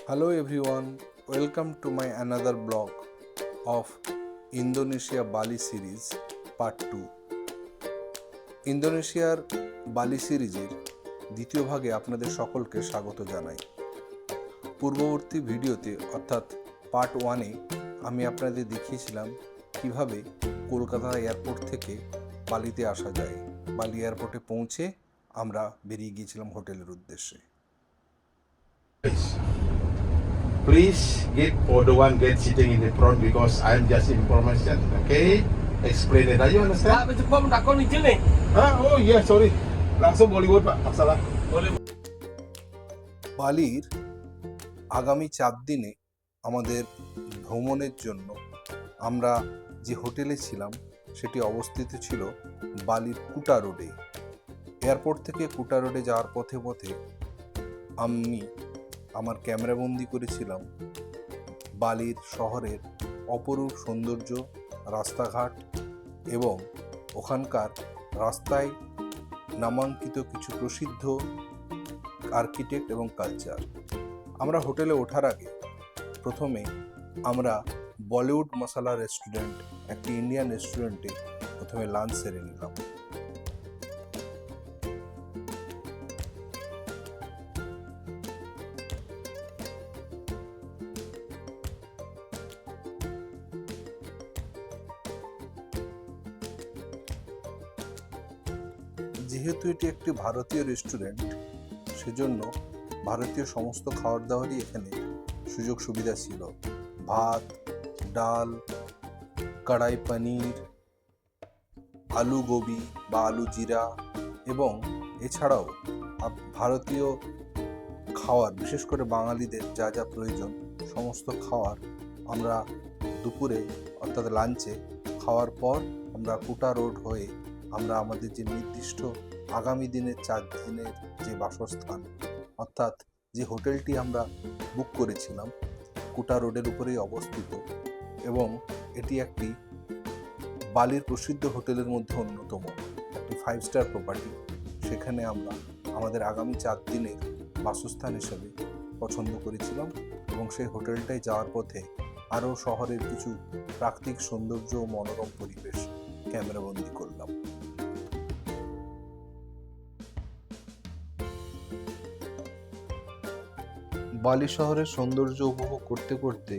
Hello everyone, welcome to my another blog of Indonesia Bali series part 2. ইন্দোনেশিয়ার বালি সিরিজের দ্বিতীয় ভাগে আপনাদের সকলকে স্বাগত জানাই। পূর্ববর্তী ভিডিওতে অর্থাৎ পার্ট 1-এ আমি আপনাদের দেখিয়েছিলাম কিভাবে কলকাতা এয়ারপোর্ট থেকে বালিতে আসা যায়। বালি এয়ারপোর্টে পৌঁছে আমরা বেরিয়ে গিয়েছিলাম হোটেলের উদ্দেশ্যে। Please get for the one get sitting in the front because I'm just information. Okay, explain it. Are you understand? Pak, macam kau nak kau ni je ni. Oh yeah, sorry. Langsung Bollywood Pak, tak salah. বালির আগামী 4 দিনে আমাদের ভ্রমণের জন্য আমরা যে হোটেলে ছিলাম সেটি অবস্থিত ছিল বালির কুটা রোডে। এয়ারপোর্ট থেকে কুটা রোডে যাওয়ার পথে পথে আমি আমার ক্যামেরাবন্দি করেছিলাম বালির শহরের অপরূপ সৌন্দর্য, রাস্তাঘাট এবং ওখানকার রাস্তায় নামাঙ্কিত কিছু প্রসিদ্ধ আর্কিটেক্ট এবং কালচার। আমরা হোটেলে ওঠার আগে প্রথমে আমরা বলিউড মশালা রেস্টুরেন্ট, একটি ইন্ডিয়ান রেস্টুরেন্টে প্রথমে লাঞ্চ সেরে নিলাম। যেহেতু এটি একটি ভারতীয় রেস্টুরেন্ট, সেজন্য ভারতীয় সমস্ত খাবার দাবারই এখানে সুযোগ সুবিধা ছিল। ভাত, ডাল, কড়াই পনির, আলু গোবি বা আলু জিরা এবং এছাড়াও ভারতীয় খাবার, বিশেষ করে বাঙালিদের যা যা প্রয়োজন সমস্ত খাবার আমরা দুপুরে অর্থাৎ লাঞ্চে খাওয়ার পর আমরা কুটা রোড হয়ে আমরা আমাদের যে নির্দিষ্ট আগামী দিনের 4 দিনের যে বাসস্থান অর্থাৎ যে হোটেলটি আমরা বুক করেছিলাম কুটা রোডের উপরেই অবস্থিত এবং এটি একটি বালির প্রসিদ্ধ হোটেলের মধ্যে অন্যতম, একটি 5 স্টার প্রপার্টি। সেখানে আমরা আমাদের আগামী 4 দিনের বাসস্থান হিসেবে পছন্দ করেছিলাম এবং সেই হোটেলটায় যাওয়ার পথে আরও শহরের কিছু প্রাকৃতিক সৌন্দর্য ও মনোরম পরিবেশ ক্যামেরাবন্দি করলাম। বালি শহরের সৌন্দর্য উপভোগ করতে করতে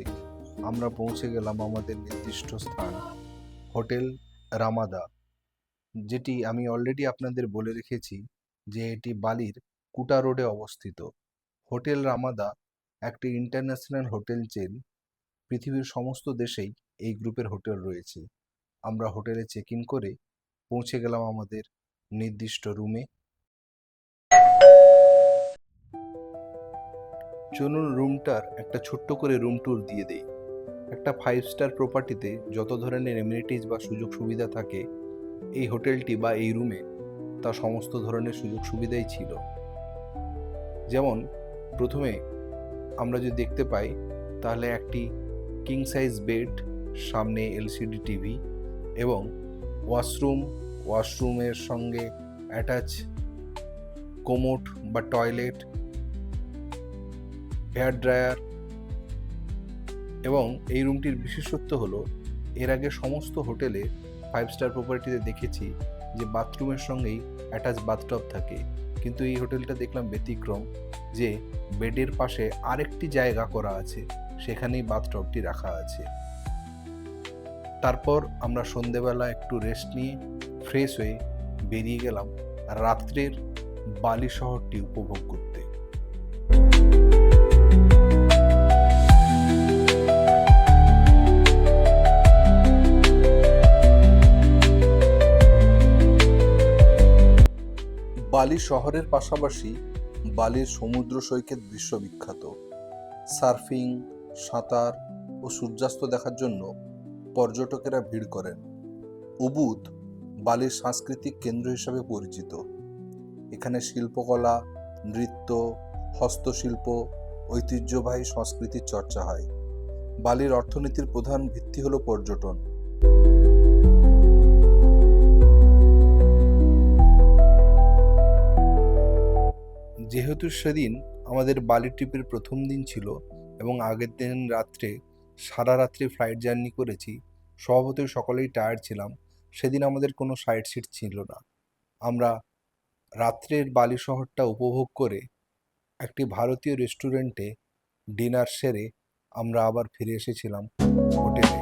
আমরা পৌঁছে গেলাম আমাদের নির্দিষ্ট স্থান হোটেল রামাদা, যেটি আমি অলরেডি আপনাদের বলে রেখেছি যে এটি বালির কুটা রোডে অবস্থিত। হোটেল রামাদা একটি ইন্টারন্যাশনাল হোটেল চেন। পৃথিবীর সমস্ত দেশেই এই গ্রুপের হোটেল রয়েছে। আমরা হোটেলে চেক ইন করে পৌঁছে গেলাম আমাদের নির্দিষ্ট রুমে। চলুন রুমটার একটা ছোট্ট করে রুম ট্যুর দিয়ে দেই। একটা 5 স্টার প্রপার্টিতে যত ধরনের এমিনিটিজ বা সুযোগ সুবিধা থাকে এই হোটেলটি বা এই রুমে তা সমস্ত ধরনের সুযোগ সুবিধাই ছিল। যেমন প্রথমে আমরা যদি দেখতে পাই তাহলে একটি কিং সাইজ বেড, সামনে এলসিডি টিভি এবং ওয়াশরুমের সঙ্গে অ্যাটাচ কোমোড বা টয়লেট, হেয়ার ড্রায়ার এবং এই রুমটির বিশেষত্ব হলো এর আগে সমস্ত হোটেলে 5 স্টার প্রপার্টিতে দেখেছি যে বাথরুমের সঙ্গেই অ্যাটাচ বাথটব থাকে, কিন্তু এই হোটেলটা দেখলাম ব্যতিক্রম যে বেডের পাশে আরেকটি জায়গা করা আছে, সেখানেই বাথটবটি রাখা আছে। তারপর আমরা সন্ধেবেলা একটু রেস্ট নিয়ে ফ্রেশ হয়ে বেরিয়ে গেলাম রাত্রের বালি শহরটি উপভোগ করতে। বালি শহরের পাশাপাশি বালির সমুদ্র সৈকত বিশ্ববিখ্যাত। সার্ফিং, সাঁতার ও সূর্যাস্ত দেখার জন্য পর্যটকেরা ভিড় করেন। উবুদ বালির সাংস্কৃতিক কেন্দ্র হিসেবে পরিচিত। এখানে শিল্পকলা, নৃত্য, হস্তশিল্প, ঐতিহ্যবাহী সংস্কৃতির চর্চা হয়। বালির অর্থনীতির প্রধান ভিত্তি হলো পর্যটন। যেহেতু সেদিন আমাদের বালি ট্রিপের প্রথম দিন ছিল, এবং আগের দিন রাত্রে সারা রাত্রি ফ্লাইট জার্নি করেছি। স্বভাবতই সকলেই টায়ার্ড ছিলাম। সেদিন আমাদের কোনো সাইড সিট ছিল না। আমরা রাত্রের বালি শহরটা উপভোগ করে একটি ভারতীয় রেস্টুরেন্টে ডিনার সেরে আমরা আবার ফিরে এসেছিলাম হোটেলে।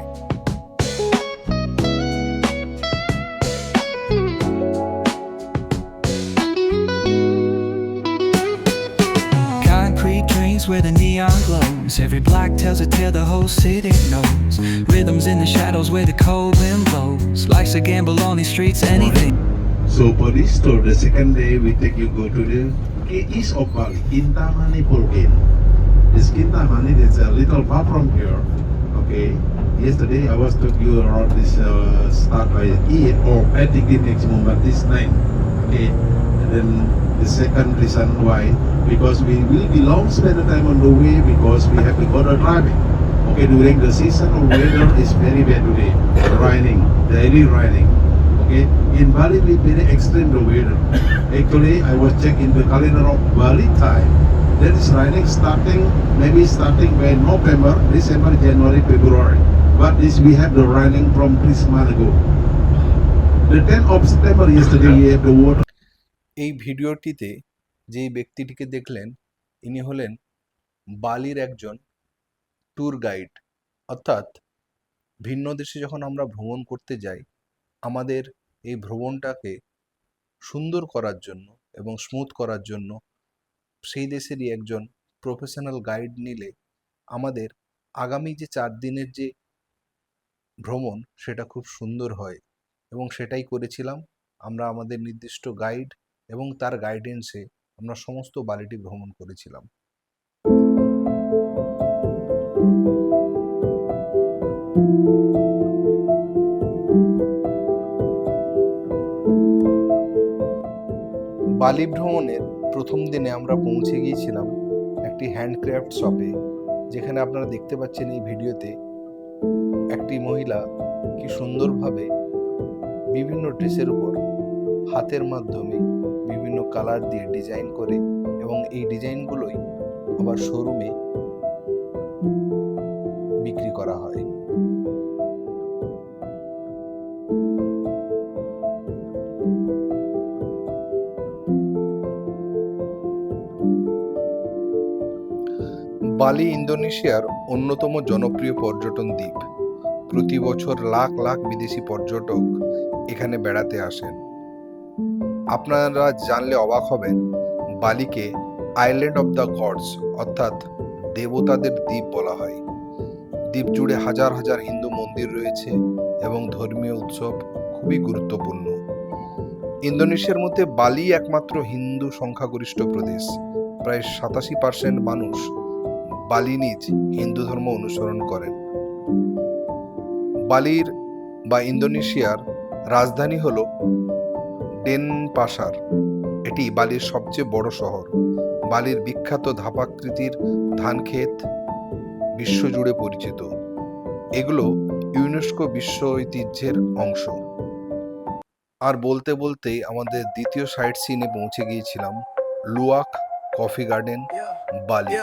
Concrete dreams where the neon glows. Every block tells a tale the whole city knows. Rhythms in the shadows where the cold wind blows. Life's a gamble on these streets, anything. So for this tour, the second day we take you go to the east of Bali, Kintamani Pulkin. This Kintamani is a little far from here. Okay. Yesterday I was took you around this start by 8 or 8 degree maximum, but this 9. Okay. And then the second reason why, because we will be long spend the time on the way because we have to go to driving. Okay, during the season of weather is very bad today. Raining, daily raining. Okay, in Bali we very extreme the weather. Actually, I was checking the calendar of Bali time. There is raining starting by November, December, January, February. But this we have the raining from 3 months ago. The 10th of September yesterday we have the water. এই ভিডিওটিতে যেই ব্যক্তিটিকে দেখলেন ইনি হলেন বালির একজন tour guide. অর্থাৎ ভিন্ন দেশে যখন আমরা ভ্রমণ করতে যাই, আমাদের এই ভ্রমণটাকে সুন্দর করার জন্য এবং স্মুথ করার জন্য সেই দেশেরই একজন প্রফেশনাল গাইড নিলে আমাদের আগামী যে 4 দিনের যে ভ্রমণ সেটা খুব সুন্দর হয়। এবং সেটাই করেছিলাম। আমরা আমাদের নির্দিষ্ট গাইড এবং তার গাইডেন্সে আমরা সমস্ত বালিটি ভ্রমণ করেছিলাম। বালি ভ্রমণের প্রথম দিনে আমরা পৌঁছে গিয়েছিলাম একটি হ্যান্ডক্রাফট শপে, যেখানে আপনারা দেখতে পাচ্ছেন এই ভিডিওতে একটি মহিলা কি সুন্দরভাবে বিভিন্ন ড্রেসের উপর হাতের মাধ্যমে বিভিন্ন কালার দিয়ে ডিজাইন করে এবং এই ডিজাইনগুলোই আবার শোরুমে বিক্রি করা হয়। বালি ইন্দোনেশিয়ার অন্যতম জনপ্রিয় পর্যটন দ্বীপ। প্রতি বছর লাখ লাখ বিদেশি পর্যটক এখানে বেড়াতে আসেন। আপনারা জানলে অবাক হবেন, বালিকে আইল্যান্ড অফ দ্য গডস অর্থাৎ দেবতাদের দ্বীপ বলা হয়। দ্বীপ জুড়ে হাজার হাজার হিন্দু মন্দির রয়েছে এবং ধর্মীয় উৎসব খুবই গুরুত্বপূর্ণ। ইন্দোনেশিয়ার মধ্যে বালি একমাত্র হিন্দু সংখ্যাগরিষ্ঠ প্রদেশ। প্রায় 87% মানুষ বালিনিজ হিন্দু ধর্ম অনুসরণ করেন। বালির বা ইন্দোনেশিয়ার রাজধানী হল ডেনপাসার। এটি বালির সবচেয়ে বড় শহর। বালির বিখ্যাত ধাপাকৃতির ধানক্ষেত বিশ্বজুড়ে পরিচিত। এগুলো ইউনেস্কো বিশ্ব ঐতিহ্যের অংশ। আর বলতে বলতেই আমাদের দ্বিতীয় সাইট সিনে পৌঁছে গিয়েছিলাম লুয়াক কফি গার্ডেন, বালি।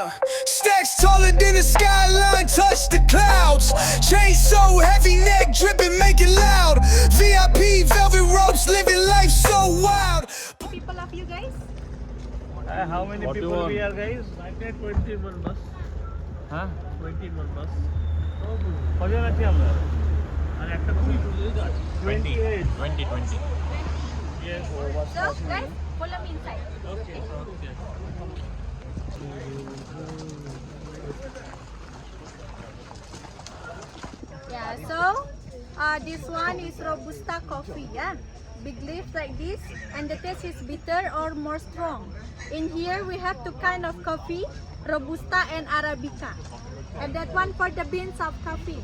Stacks taller than the skyline, touch the clouds. Chain so heavy, neck dripping, make it loud. VIP, velvet ropes, living life so wild. People of you guys? How many people we are, guys? I think 21 bus. Huh? 21 bus. কজন আছি আমরা? আর একটা খুবই 28. 20. Yes. So guys, follow me inside. Okay. Okay. Yeah, so this one is Robusta coffee, yeah? Big leaves like this, and the taste is bitter or more strong. In here we have two kind of coffee, Robusta and Arabica. And that one for the beans of coffee.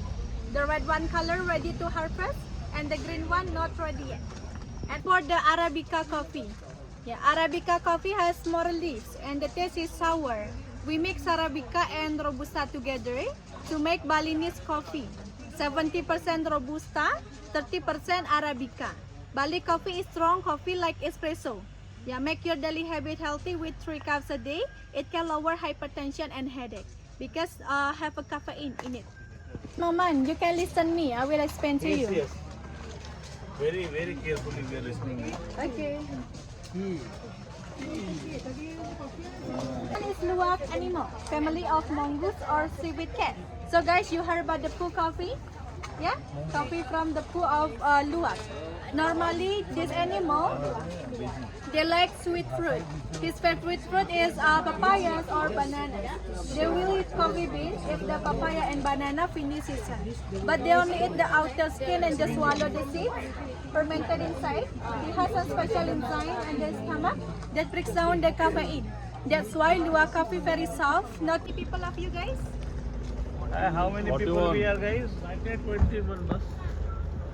The red one color ready to harvest, and the green one not ready yet. And for the Arabica coffee, yeah, Arabica coffee has more leaves and the taste is sour. We mix Arabica and Robusta together to make Balinese coffee. 70% Robusta, 30% Arabica. Bali coffee is strong coffee like espresso. Yeah, make your daily habit healthy with 3 cups a day. It can lower hypertension and headache. because have a caffeine in it. Maman, you can listen me. I will explain to you. Yes. Very, very carefully we are listening. Okay. One is luwak animal, family of mongoose or civet cat. So guys, you heard about the poo coffee? Yeah, coffee from the poo of luwak. Normally, this animal, they like sweet fruit. His favorite fruit is papayas or bananas. They will eat coffee beans if the papaya and banana finish season. But they only eat the outer skin and just swallow the seeds fermented inside. It has a special enzyme in the stomach that breaks down the caffeine. That's why luwak coffee very soft. Naughty people of you guys. How many people we are, guys? I think 21 bus.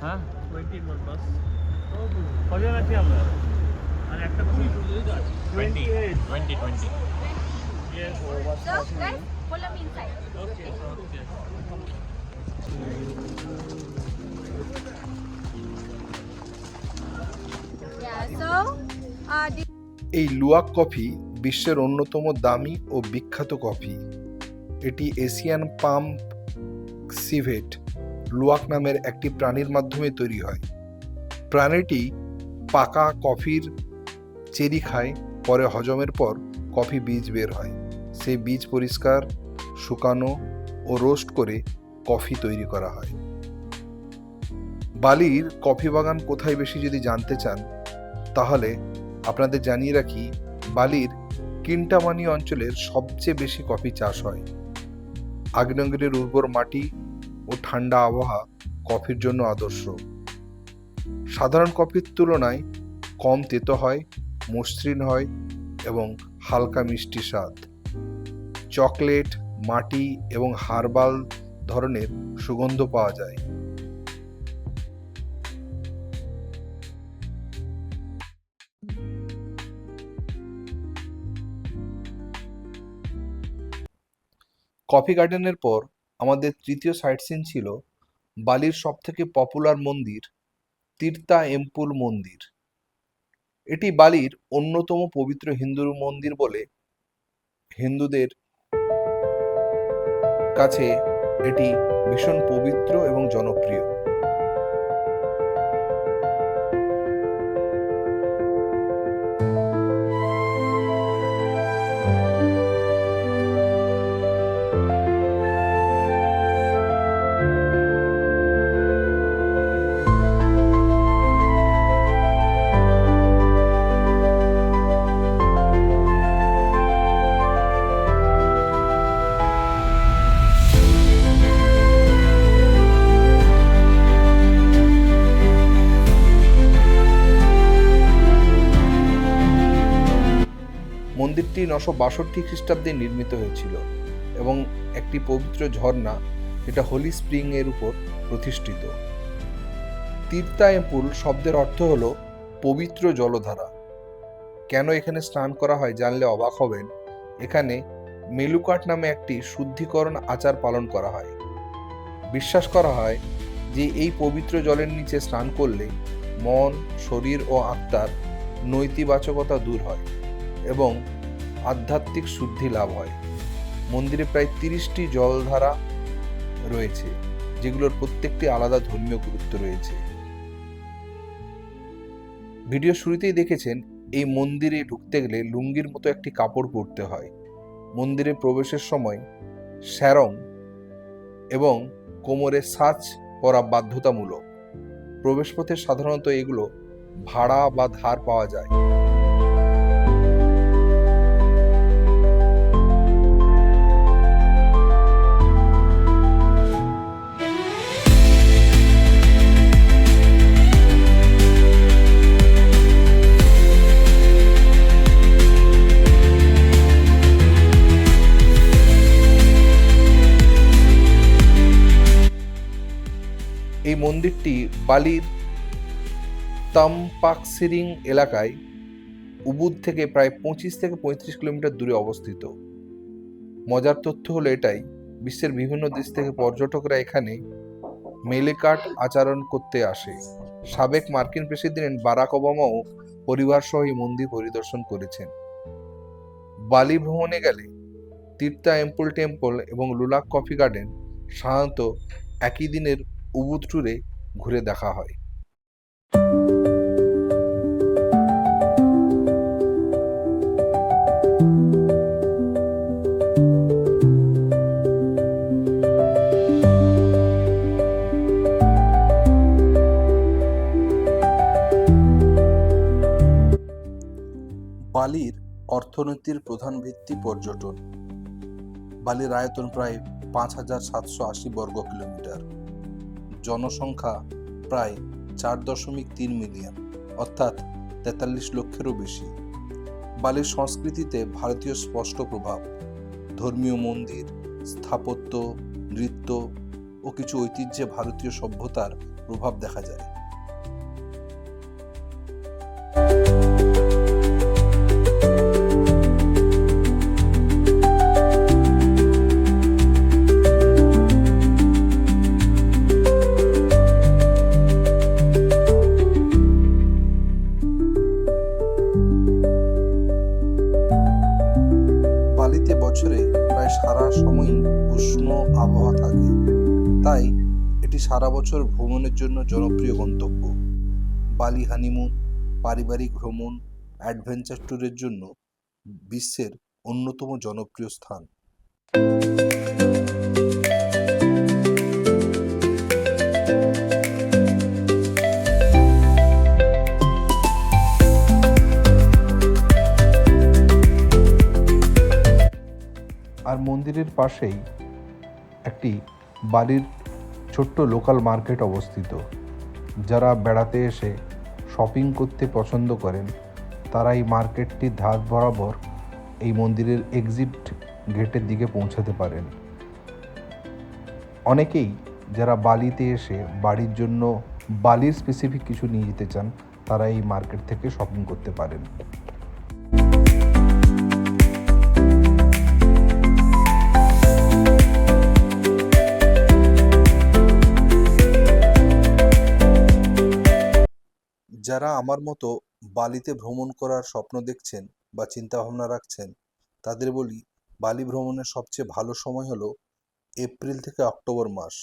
Huh? 21 bus. কজন আছি আমরা? আর একটা Puri 28. 20. Yes. So guys, follow me inside. Okay. Yeah. So this এই luwak coffee বিশ্বের অন্যতম দামি ও বিখ্যাত coffee. এটি এশিয়ান পাম সিভেট লুয়াক নামের একটি প্রাণীর মাধ্যমে তৈরি হয়। প্রাণীটি পাকা কফির চেরি খায়, পরে হজমের পর কফি বীজ বের হয়। সেই বীজ পরিষ্কার, শুকানো ও রোস্ট করে কফি তৈরি করা হয়। বালির কফি বাগান কোথায় বেশি যদি জানতে চান, তাহলে আপনাদের জানিয়ে রাখি, বালির কিন্টামানি অঞ্চলের সবচেয়ে বেশি কফি চাষ হয়। আগ্নেয়গিরির উর্বর মাটি ও ঠান্ডা আবহাওয়া কফির জন্য আদর্শ। সাধারণ কফির তুলনায় কম তেতো হয়, মসৃণ হয় এবং হালকা মিষ্টি স্বাদ। চকলেট, মাটি এবং হার্বাল ধরনের সুগন্ধ পাওয়া যায়। কফি গার্ডেনের পর আমাদের তৃতীয় সাইট সিন ছিল বালির সবথেকে পপুলার মন্দির তির্তা এম্পুল মন্দির। এটি বালির অন্যতম পবিত্র হিন্দু মন্দির বলে হিন্দুদের কাছে এটি ভীষণ পবিত্র এবং জনপ্রিয়। মন্দিরটি 962 খ্রিস্টাব্দে নির্মিত হয়েছিল এবং একটি পবিত্র ঝর্ণা, যেটা হোলি স্প্রিং এর উপর প্রতিষ্ঠিত। তির্তা এম্পুল শব্দের অর্থ হলো পবিত্র জলধারা। কেন এখানে স্নান করা হয় জানলে অবাক হবেন। এখানে মেলুকাট নামে একটি শুদ্ধিকরণ আচার পালন করা হয়। বিশ্বাস করা হয় যে এই পবিত্র জলের নিচে স্নান করলে মন, শরীর ও আত্মার নৈতিবাচকতা দূর হয় এবং আধ্যাত্মিক শুদ্ধি লাভ হয়। মন্দিরে প্রায় 30টি জলধারা রয়েছে, যেগুলোর প্রত্যেকটি আলাদা ধর্মীয় গুরুত্ব রয়েছে। ভিডিও শুরুতেই দেখেছেন এই মন্দিরে ঢুকতে গেলে লুঙ্গির মতো একটি কাপড় পরতে হয়। মন্দিরে প্রবেশের সময় স্যারং এবং কোমরে সাজ পরা বাধ্যতামূলক। প্রবেশপথে সাধারণত এগুলো ভাড়া বা ধার পাওয়া যায়। এই মন্দিরটি বালির তামপাকসিরিং এলাকায় উবুদ থেকে প্রায় 25 থেকে 35 কিলোমিটার দূরে অবস্থিত। মজার তথ্য হলো এটাই, বিশ্বের বিভিন্ন দেশ থেকে পর্যটকরা এখানে মেলেকাট আচরণ করতে আসে। সাবেক মার্কিন প্রেসিডেন্ট বারাক ওবামাও পরিবার সহ এই মন্দির পরিদর্শন করেছেন। বালি ভ্রমণে গেলে তির্তা এম্পল টেম্পল এবং লুলাক কফি গার্ডেন সাধারণত একই দিনের উবুদ ট্যুরে ঘুরে দেখা হয়। বালির অর্থনীতির প্রধান ভিত্তি পর্যটন। বালির আয়তন প্রায় 5,780 বর্গ কিলোমিটার, জনসংখ্যা প্রায় 4.3 মিলিয়ন, অর্থাৎ 43 লক্ষেরও বেশি। বালির সংস্কৃতিতে ভারতীয় স্পষ্ট প্রভাব, ধর্মীয় মন্দির, স্থাপত্য, নৃত্য ও কিছু ঐতিহ্যে ভারতীয় সভ্যতার প্রভাব দেখা যায়। বালিতে বছরে প্রায় সারা সময়ই উষ্ণ আবহাওয়া থাকে, তাই এটি সারা বছর ভ্রমণের জন্য জনপ্রিয় গন্তব্য। বালি হানিমুন, পারিবারিক ভ্রমণ, অ্যাডভেঞ্চার ট্যুরের জন্য বিশ্বের অন্যতম জনপ্রিয় স্থান। আর মন্দিরের পাশেই একটি বালির ছোট্ট লোকাল মার্কেট অবস্থিত। যারা বেড়াতে এসে শপিং করতে পছন্দ করেন তারা এই মার্কেটটির ধার বরাবর এই মন্দিরের এক্সিট গেটের দিকে পৌঁছাতে পারেন। অনেকেই যারা বালিতে এসে বাড়ির জন্য বালির স্পেসিফিক কিছু নিয়ে যেতে চান তারা এই মার্কেট থেকে শপিং করতে পারেন। যারা আমার মতো বালিতে ভ্রমণ করার স্বপ্ন দেখছেন বা চিন্তা ভাবনা রাখছেন তাদের বলি, বালি ভ্রমণের সবচেয়ে ভালো সময় হলো এপ্রিল থেকে অক্টোবর মাস।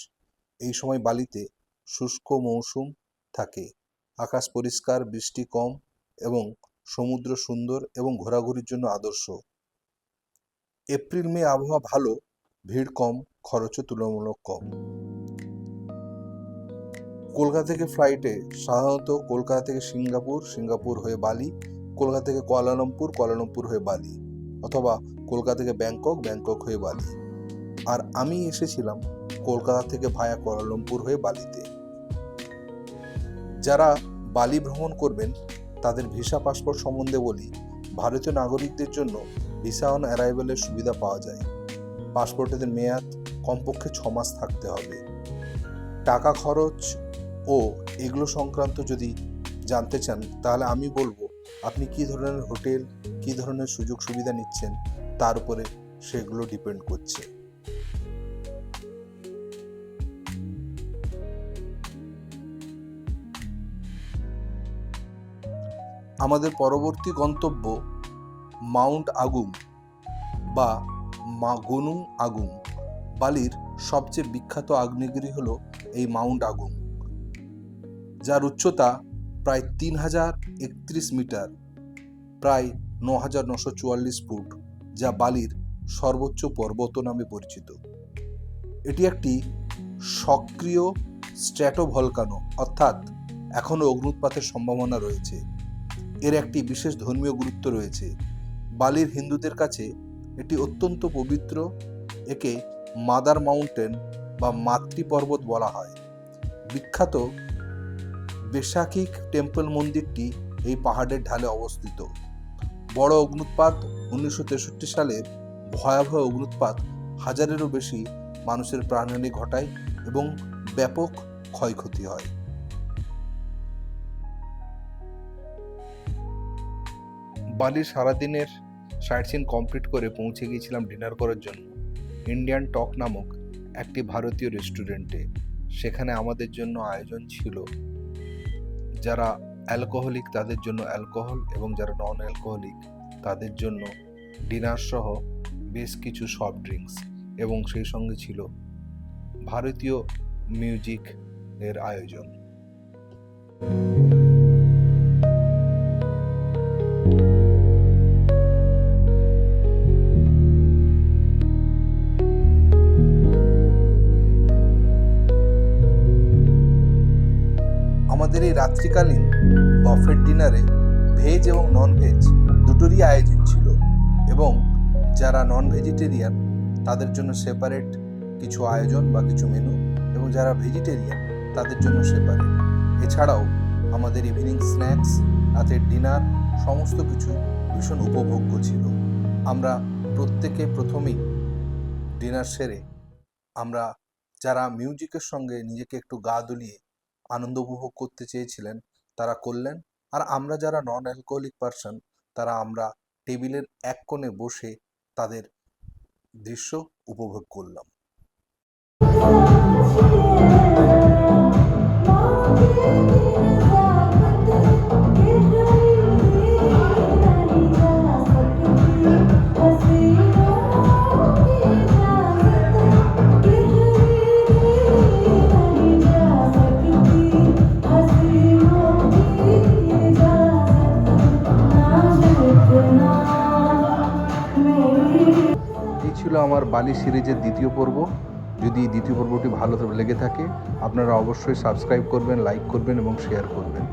এই সময় বালিতে শুষ্ক মৌসুম থাকে, আকাশ পরিষ্কার, বৃষ্টি কম এবং সমুদ্র সুন্দর এবং ঘোরাঘুরির জন্য আদর্শ। এপ্রিল মে আবহাওয়া ভালো, ভিড় কম, খরচও তুলনামূলক কম। কলকাতা থেকে ফ্লাইটে সাধারণত কলকাতা থেকে সিঙ্গাপুর, সিঙ্গাপুর হয়ে বালি, কলকাতা থেকে কুয়ালালামপুর, কুয়ালালামপুর হয়ে বালি, অথবা কলকাতা থেকে ব্যাংকক, ব্যাংকক হয়ে বালি। আর আমি এসেছিলাম কলকাতা থেকে ভায়া কুয়ালালামপুর হয়ে বালিতে। যারা বালি ভ্রমণ করবেন তাদের ভিসা পাসপোর্ট সম্বন্ধে বলি, ভারতীয় নাগরিকদের জন্য ভিসা অন অ্যারাইভেলের সুবিধা পাওয়া যায়। পাসপোর্টের মেয়াদ কমপক্ষে 6 মাস থাকতে হবে। টাকা খরচ ও এগুলো সংক্রান্ত যদি জানতে চান তাহলে আমি বলবো আপনি কী ধরনের হোটেল, কী ধরনের সুযোগ সুবিধা নিচ্ছেন তার উপরে সেগুলো ডিপেন্ড করছে। আমাদের পরবর্তী গন্তব্য মাউন্ট আগুং বা গুনুং আগুং। বালির সবচেয়ে বিখ্যাত আগ্নেয়গিরি হলো এই মাউন্ট আগুং, যার উচ্চতা প্রায় 3031 মিটার, প্রায় 9944 ফুট, যা বালির সর্বোচ্চ পর্বত নামে পরিচিত। এটি একটি সক্রিয় স্ট্র্যাটোভলকানো, অর্থাৎ এখনও অগ্নুৎপাতের সম্ভাবনা রয়েছে। এর একটি বিশেষ ধর্মীয় গুরুত্ব রয়েছে। বালির হিন্দুদের কাছে এটি অত্যন্ত পবিত্র। একে মাদার মাউন্টেন বা মাতৃ পর্বত বলা হয়। বিখ্যাত বেসাকিক টেম্পল মন্দিরটি এই পাহাড়ের ঢালে অবস্থিত। বড় অগ্নুৎপাত 1963 সালের ভয়াবহ অগ্নুৎপাত হাজারেরও বেশি মানুষের প্রাণহানি ঘটায় এবং ব্যাপক ক্ষয়ক্ষতি হয়। বালির সারাদিনের সাইটসিন কমপ্লিট করে পৌঁছে গিয়েছিলাম ডিনার করার জন্য ইন্ডিয়ান টক নামক একটি ভারতীয় রেস্টুরেন্টে। সেখানে আমাদের জন্য আয়োজন ছিল যারা অ্যালকোহলিক তাদের জন্য অ্যালকোহল এবং যারা নন অ্যালকোহলিক তাদের জন্য ডিনার সহ বেশ কিছু সফট ড্রিঙ্কস এবং সেই সঙ্গে ছিল ভারতীয় মিউজিক এর আয়োজন। আমাদের এই রাত্রিকালীন বাফেট ডিনারে ভেজ এবং নন ভেজ দুটোরই আয়োজন ছিল এবং যারা নন ভেজিটেরিয়ান তাদের জন্য সেপারেট কিছু আয়োজন বা কিছু মেনু এবং যারা ভেজিটেরিয়ান তাদের জন্য সেপারেট। এছাড়াও আমাদের ইভিনিং স্ন্যাক্স, রাতের ডিনার সমস্ত কিছু ভীষণ উপভোগ্য ছিল। আমরা প্রত্যেকে প্রথমেই ডিনার সেরে আমরা যারা মিউজিকের সঙ্গে নিজেকে একটু গা দুলিয়ে আনন্দ উপভোগ করতে চেয়েছিলেন তারা করলেন, আর আমরা যারা নন অ্যালকোহলিক পারসন তারা আমরা টেবিলের এক কোণে বসে তাদের দৃশ্য উপভোগ করলাম। এই ছিল আমার বালি সিরিজের দ্বিতীয় পর্ব। যদি দ্বিতীয় পর্বটি ভালো লেগে থাকে আপনারা অবশ্যই সাবস্ক্রাইব করবেন, লাইক করবেন এবং শেয়ার করবেন।